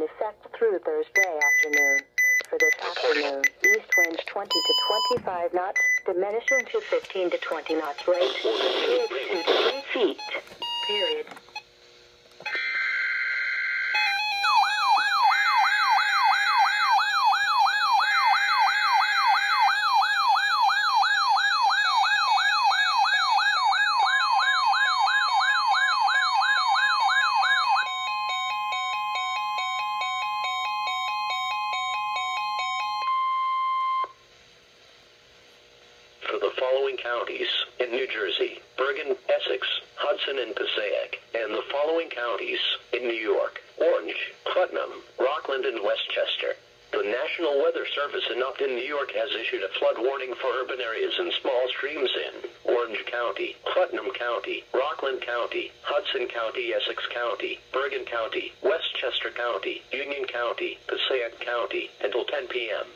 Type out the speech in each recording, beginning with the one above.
in effect through Thursday afternoon. For this afternoon, east winds 20 to 25 knots, diminishing to 15 to 20 knots rate, 2 to 3 feet. Period. For the following counties in New Jersey: Bergen, Essex, Hudson, and Passaic, and the following counties in New York: Orange, Putnam, Rockland, and Westchester. The National Weather Service in Upton, New York has issued a flood warning for urban areas and small streams in Orange County, Putnam County, Rockland County, Hudson County, Essex County, Bergen County, Westchester County, Union County, Passaic County, until 10 p.m.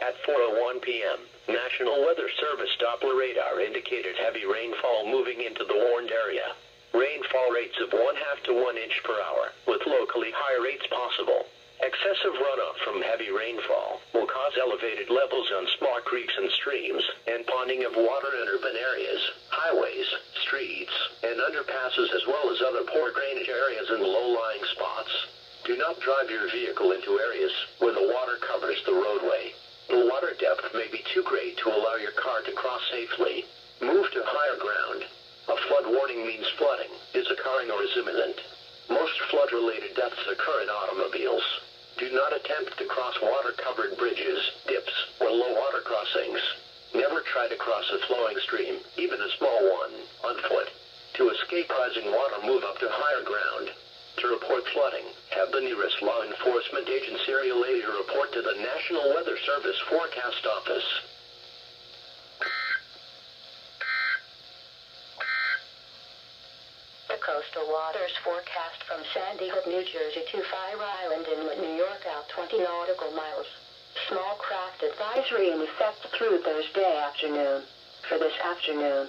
At 4:01 p.m., National Weather Service Doppler radar indicated heavy rainfall moving into the warned area. Rainfall rates of 1/2 to 1 inch per hour, with locally higher rates possible. Excessive runoff from heavy rainfall will cause elevated levels on small creeks and streams, and ponding of water in urban areas, highways, streets, and underpasses, as well as other poor drainage areas and low-lying spots. Do not drive your vehicle into areas where the water covers the roadway. The water depth may be too great to allow your car to cross safely. Move to higher ground. A flood warning means flooding is occurring or is imminent. Most flood-related deaths occur in automobiles. Do not attempt to cross water-covered bridges, dips, or low water crossings. Never try to cross a flowing stream, even a small one, on foot. To escape rising water, move up to higher ground. To report flooding, have the nearest law enforcement agency relay your report to the National Weather Service Forecast Office. The coastal waters forecast from Sandy Hook, New Jersey to Fire Island, Inlet, New York, out 20 nautical miles. Small craft advisory in effect through Thursday afternoon. For this afternoon,